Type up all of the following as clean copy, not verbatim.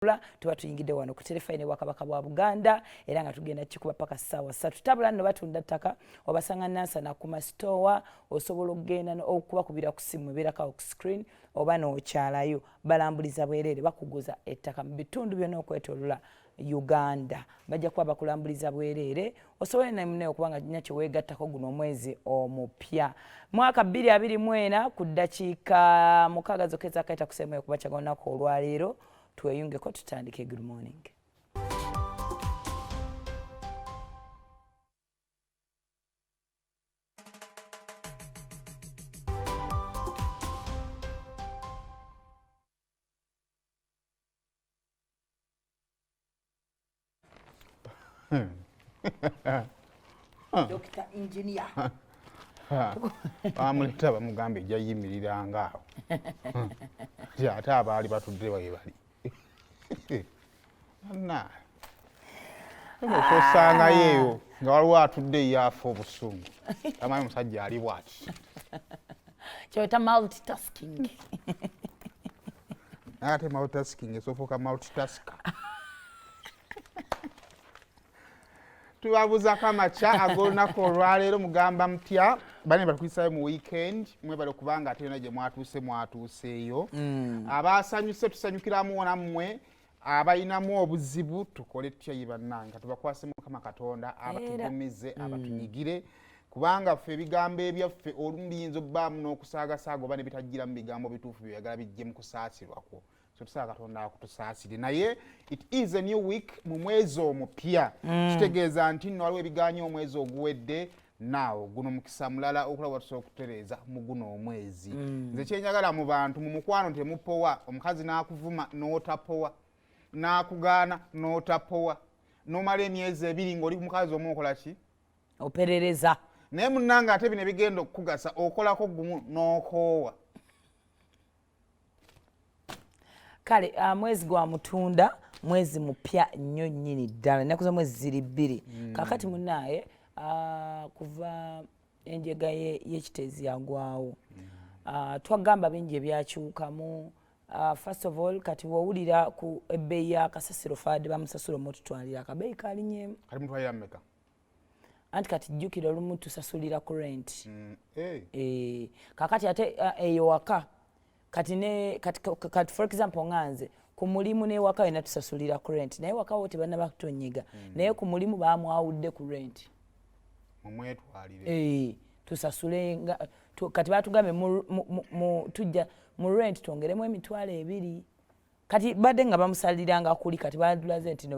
tuba tuyingidde wano ku terefayine wa Kabaka bwa Buganda era nga tugenda kikuba paka ssaawa 3 tabula nno batunda ttaka obasanga Nansana ku masitowa osobola okugenda okubakubira ku simu ebeerako ku screen oba n'okyalayo balambuliza bwereere bakuguza ettaka mu bitundu byonna okwetoolola Uganda bajja kuba bakulambuliza bwereere osobola naye okubanga nnyo kye weegattako guno omwezi omupya mwaka 2024 ku ddakiika 6 zokka ezakayita ku sseemu okuba kyagonnako olwaleero tweyungeko tutandike. Good morning. Dr. Engineer. Bamuleta bamugambe ejja yimiriranga awo. Ate abaali batudde bwe bali. Anna. Osanga yeyo nga waliwo atudde yaafa obusungu. Tamanyi musajja ali bw'ati. Kyota multitasking. Ate multitasking esofuuka multitasker. Tubabuuzako amakya ag'olunaku olwaleero mugamba mutya bane batukuyisayo mu weekend mwebale okubanga ate yonna gye mwatuuseeyo abaasanyuse tusanyukiramu nammwe abalinamu obuzibu tukole tutya ye bannange tubakwase Mukama Katonda abatugumize abatunyigire kubanga ffe ebigambo ebyaffe olumu biyinza obbaamu n'okusaagasaaga oba ne bitajjira mu bigambo bituufu byagala bijje mu kusaasirwako. Tusaba Katonda akutusaasire naye it is a new week mu mwezi omupya kitegeeza nti nno waliwo ebigaanyo omwezi oguwedde naawo guno mukisa mulala okulaba tusobola okutereeza mu guno omwezi nze kyenjagala mu bantu mu mukwano temupowa omukazi n'akuvuma n'otapowa n'akugaana n'otapowa n'omala emyezi 2 ng'oli mukazi omu okola ki operereza naye munnanga ate bino bigenda okukugasa okolako gumu n'okoowa. Kale mwezi gwa Mutunda mwezi mupya nnyo nnyini ddala ennaku z'omwezi ziri 2 kakati munnaye kuva enjega y'ekiteezi yagwawo twagamba bingi ebyakyukamu. First of all kati wowulira ku ebbeeyi y'akasasiro faade bamusasula omututwalira akabeeyi kalinyeemu kati mutwalira mmeka anti kati jjukira olumu tusasulira ku rent kakati ate eyo waka kati for example nganze ku mulimu n'ewaka yena tusasulira ku rent naye waka wote banna bakutonyiga naye ku mulimu baamwawudde ku rent mumwetwalire tusasule kati batugambye tujja mu rent twongeremu emitwalo 2 kati badde nga bamusaliranga kuli kati badulaze nti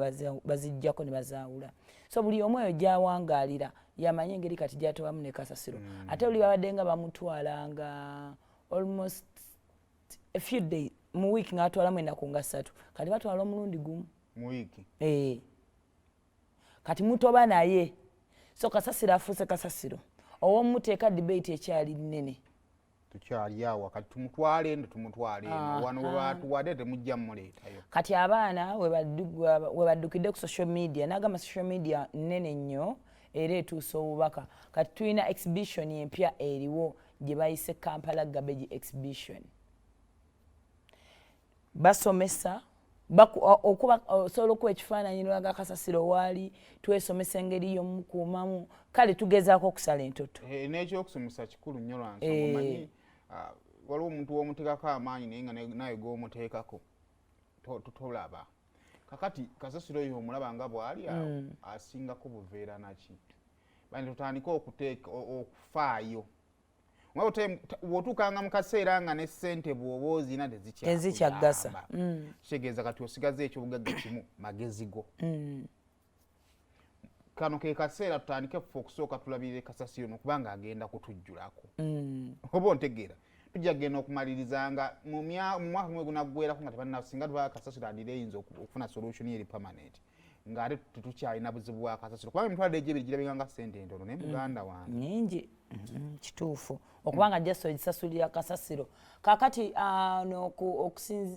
bazijjako ne bazaawula so buli omu eyo gyawangaalira yamanye engeri kati gyatobamu ne kasasiro ate buli babadde nga bamutwalanga almost a few days mu week ngatwalamu ennaku nga 3 kati batwala omulundi gumu mu week kati mutoba naye so kasasiro afuuse kasasiro owomuteeka debate ekyali nnene tukyali awo kati tumutwale wano webatuwadde temujja muleetayo kati abaana we baddukidde ku social media n'agamba social media nnene nnyo era etuusa obubaka kati tulina exhibition empya eriwo gye bayise Kampala Garbage Exhibition basomesa osobola okuwa ekifaananyi lwaga kasasiro waali twesomesa engeri y'omukuumamu kale tugezaako okusala entoto n'ekyokusomesa kikulu nnyo lwansonga omanyi waliwo omuntu w'omuteekako amaanyi naye nga naye g'omuteekako tolaba kakati kasasiro oyo omulaba nga bw'ali awo asingako buveera naki bani tutandika okufaayo wotuukanga mu kaseera nga ne ssente bw'oba ozina tezikyagasa kitegeeza kati osigaze ekyobugagga kimu magezi go kano ke kaseera tutandike ffe okusooka tulabirire kasasiro nokubanga agenda kutujjulako oba ontegeera tujja kugenda okumalirizanga mu mwaka gumwe gunaggweerako nga tebannasinga tuba kasasiro adire eyinza okufuna solution eri permanent ng'ate tetukyalina buzibu bwa kasasiro kubanga emitwalo egy'ebiri girabikanga ssente entono naye muganda wange nyingi kituufu okubanga jaso egisasulira kasasiro kakati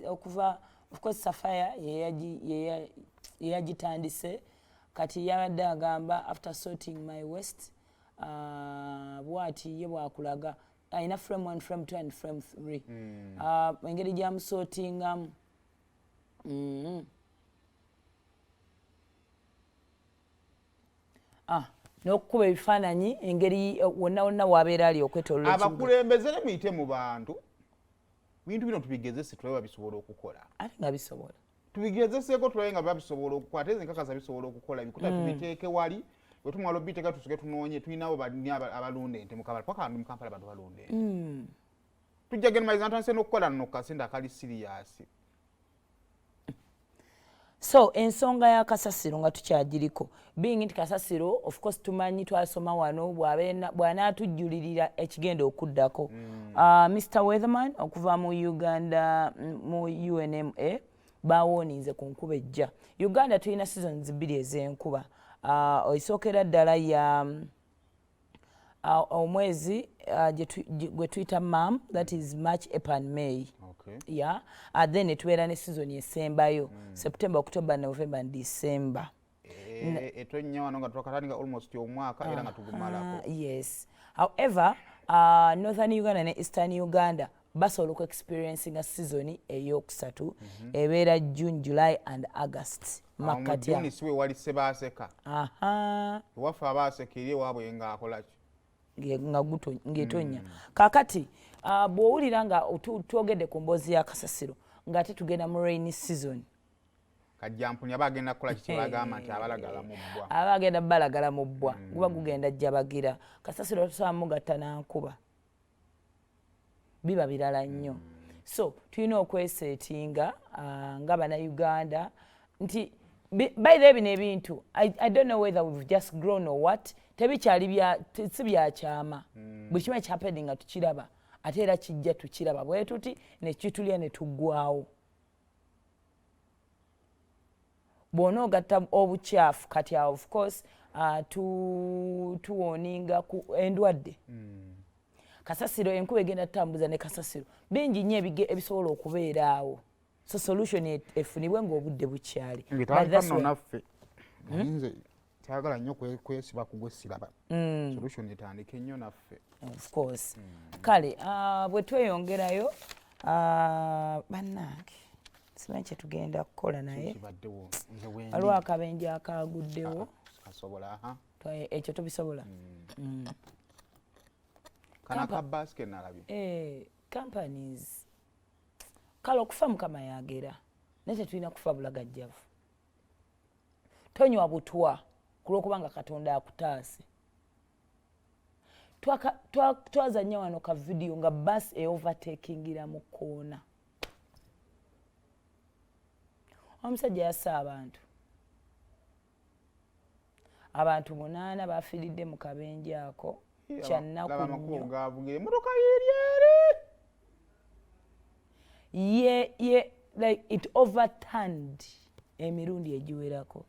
okuva of course Safaya yeyagitandise kati yabadde agamba after sorting my waste bwati ye bwakulaga ayina frame 1 frame 2 and frame 3 engeri gyamusortingamu n'okukuba ebifaananyi engeri wonna wonna wabeera ali okwetoolola abakulembeze ne muyite mu bantu bintu bino tubigezese tulabe babisobola okukola ate nga bisobola tubigezeseeko tulabe nga babisobola okukola ate nze nkakasa bisobola okukola bikuta tubiteeke wali bwe tumala obiteeka tusoke tunoonye tulinawo abalunda ente mu Kampala paka mu Kampala bantu balunda ente tujja genmaliza ntandise n'okukola nno kasente akali siriyasi. So ensonga ya kasasiro nga tukyagiriko being nti kasasiro of course tumanyi twasoma wano bw'anaatujjulirira ekigenda okuddako Mr. Weatherman okuva mu Uganda mu UNMA baawonize ku nkuba ejja. Uganda tulina seasons 2 ez'enkuba esookera ddala ya omwezi gwe tuyita MAM, that is March, April, May. Okay. Yeah. Then netubeera ne season esembayo September, October, November and December. Etonnya wano nga twakatandika almost omwaka era nga tugumalako. Yes. However, Northern Uganda ne Eastern Uganda basobola oku experiencing a season eyokusatu ebeera June, July and August. Makati ya. Siwe wali sebaaseka. Wafa abaaseka eri waabwe nga akolaki. Ngetonya. Kakati bw'owulira nga twogedde ku mboozi ya kasasiro ng'ate tugenda mu rainy season. Kajjampuni abagenda kukola kiki bagamba nti abalagala mu bbwa. Abagenda balagala mu bbwa. Guba gugenda jjabagira. Kasasiro tusobola mugatta na nkuba. Biba birala nnyo. So tulina okweseetinga nga bannayuganda nti by the bino ebintu I don't know whether we've just grown or what. Tebikyali si byakyama. Buli kimu ekyapedi nga tukiraba ate era kijja tukiraba bwe tuti ne kitulya ne tuggwawo. Bw'onoogatta obukyafu kati of course tuwoninga ku endwadde. Kasasiro enkuba egenda tutambuza ne kasasiro bingi nnyo ebisobola okubeera awo. So solution efunibwe ng'obudde bukyali. Naffe nze kyagala nnyo kwesiba kugwe siraba. Solution etandike nnyo naffe. Of course. Kale bwe tweyongerayo bannange simanyi kye tugenda kukola naye waliwo akabenje akaguddewo ekyo tobisobola. Companies kale okufa mukama yagera naye tetulina kufa bulagajjavu. Tonywa butwa kulwokubanga Katonda akutaase. Twazanya wano ka video nga bus overtakingira mu koona. Omusajja yassa abantu 8 bafiiridde mu kabenje ako kyannaku nnyo. Like it overturned emirundi egiwerako.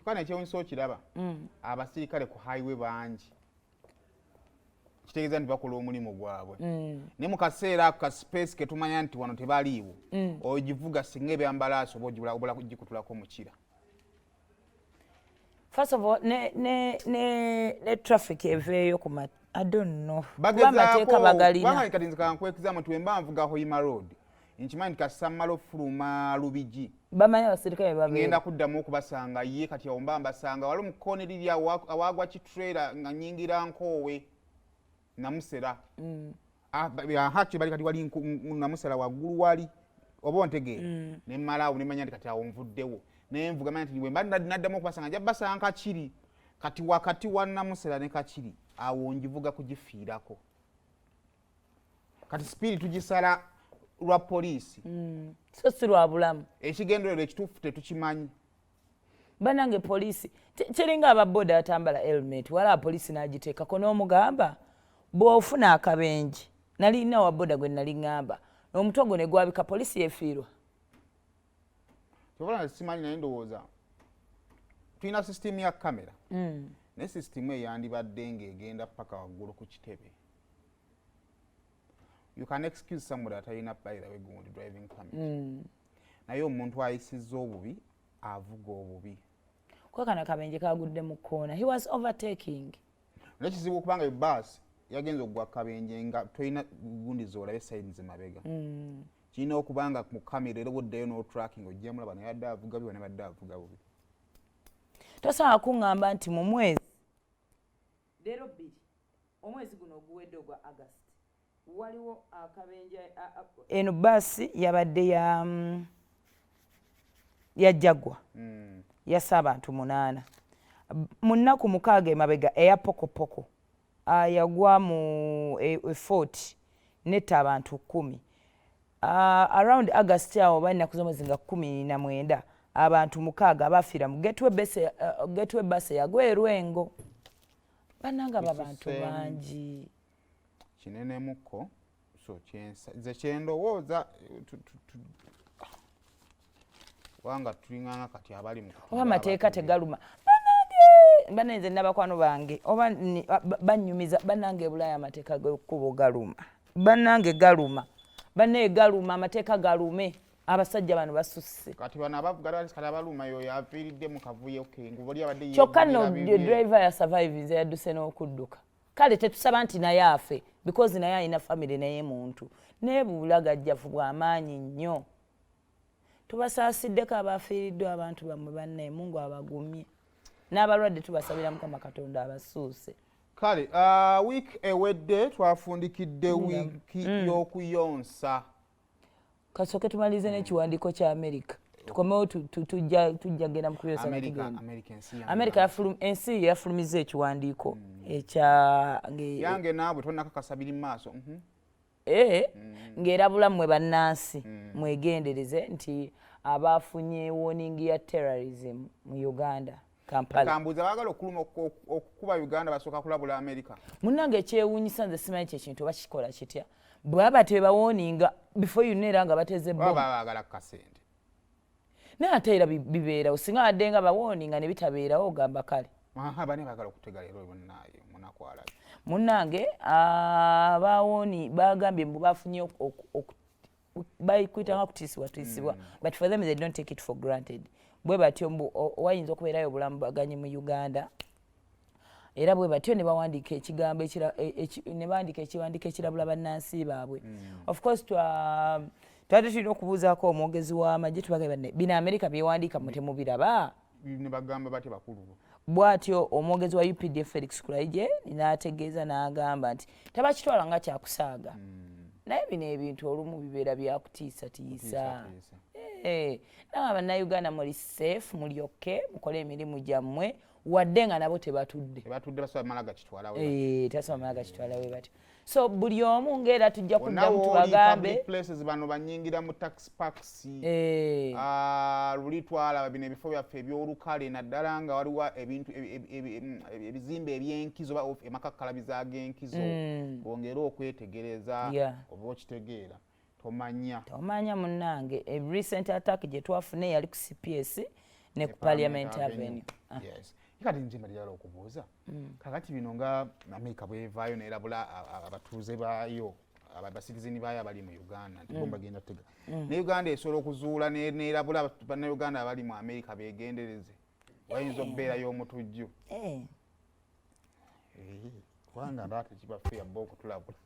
Kane kyewunso okiraba abasirikale ku highway bangi kitegeeza nti bakola omulimu gwabwe ne mu kaseera ako ka space ke tumanya nti wano tebaliiwo ogivuga singa ebyambalaasi oba obula kugikutulako mukira. First of all, ne traffic eveeyo ku I don't know. Bageza kati nze kankwekizamu tuwemba nvuga Hoima Road. Nkimanyi kasamalo fuluma Lubigi. Bamanyi abasirikale babeera. Ngenda kuddamu okubasanga ye kati awomba mbasanga wali mukoone liri awagwa kitrailer nga nyingira nkoowe namusera. Haki bali kati wali namusera waggulu wali oba ontegeera. Ne malaawo ne manya kati awo nvuddewo. Nenvuga manyi nti bwe naddamu okubasanga nja basanga kiri kati wakati wa namusera ne kakiri awo njivuga kugifiirako. Kati spirit tugisala lwa poliisi. So si lwa bulamu. Ekigendererwa ekituufu tetukimanyi. Bannange poliisi kiringa ababoda atambala helmet wala poliisi n'agiteekako n'omugamba bw'ofuna akabenje nalina wa boda gwe nali ngamba n'omutwe gwo ne gwabika poliisi yefiirwa. Tobala simanyi naye ndowooza tulina system ya kamera ne system eyandibadde ng'egenda paka waggulu ku kitebe. You can excuse somebody atalina by the way good driving permit. Naye omuntu ayisizza obubi avuga obubi. Kwakana kabenje kagudde mu koona. He was overtaking. Nekizibu okubanga ebbaasi yagenza okugwa kabenje nga tolina gundi zoolabe side zemabega. Kirina okubanga mu kamera era obuddeyo no tracking ojja mulaba naye adde avuga biba ne badde avuga bubi. tosobola kuŋŋamba nti mu mwezi leero 2 omwezi guno oguwedde ogwa August waliwo akabenja eno baasi yabadde yajjagwa yassa abantu 8 mu nnaku 6 emabega eya pokopoko yagwa mu fort netta abantu 10 around August awo bannaku z'omwezi nga 19 abantu 6 bafiira mu getwe base yagwa Erwengo bannanga babantu bangi kinenemuko so ze kyendowooza wanga tulinganga kati abali mu oba amateeka tegaluma bannange nze nabakwano bange oba bannyumiza bannange Bulaaya amateeka g'ekkubo galuma bannange galuma bannaye galuma amateeka galume abasajja bano basusse kati bano abavuga kati abaluma yo yaviiridde mu kavuyo ke ngubali abadde kyokka no driver ya survive yadduse n'okudduka kale tetusaba nti naye afe because naye alina family naye muntu naye bulagajjafu bw'amaanyi nnyo tubasaasideko abafiiriddwa abantu bammwe bannaye Mungu abagumye n'abalwadde tubasabira Mukama Katonda abasuuse kale wiiki ewedde twafundikidde wiiki y'okuyonsa kasooke tumalize n'ekiwandiiko kya America tukomewo tujja genda mu kuyonsa America ensi yafulumiza ekiwandiiko yange naabwe tonnakakasa biri mu maaso ng'erabula mmwe bannansi mwegendereze nti abaafunye warning ya terrorism mu Uganda Kampala kambuza baagala okukuba Uganda basooka kulabula America munnange ekyewuunyisa nze simanyi ky'ekintu oba kikola kitya bwaba tebawoninga before you neera nga bateze baba baagala kasente naye ate era bibeerawo singa wadde nga bawoninga ne bitabeerawo ogamba kale bane baagala okutega leero bonnaayo munakwala munnange abawoni bagambye mbu bafunye bakwitanga kutiisibwa but for them they don't take it for granted bwe batyo mbu wayinza okubeerayo obulamu baganyi mu Uganda era bwe batyo ne bawandiika ekigambo ne baandika ekiwandiiko ekirabula bannansi baabwe of course twali tulina okubuuzaako omwogezi w'amagye tubagamba bino America byewandiika mu temubiraba ne bagamba batya bakulu bw'atyo omwogezi wa UPDF Felix Kulaije n'ategeeza n'agamba nti tabakitwala nga kyakusaaga naye bino ebintu olumu bibeera byakutiisatiisa nawe bannayuganda muli safe mulyoke mukole emirimu gyammwe wadde nga nabo tebatudde basobola mala gakitwala we batyo so buli omu ng'era tujja kuddamu tubagambe places bano banyingira mu tax parks luli twalaba bino ebifo byaffe ebyolukale naddala nga waliwo ebintu ebizimbe ebyenkizo oba emakakkalabizo ag'enkizo bongera okwetegereza oba okitegeera tomanya munnange recent attack gye twafune yali ku CPS ne ku Parliament Avenue kati nzimba lyala okubuuza kakati bino nga America bwevaayo neerabula abatuuze baayo abasitizini baayo abali mu Uganda nti bomba genda tega ne Uganda esobola okuzuula neerabula bannayuganda abali mu America beegendereze wayinza okubeerayo omutujju kubanga ndaate kibaffe yabba okutulabula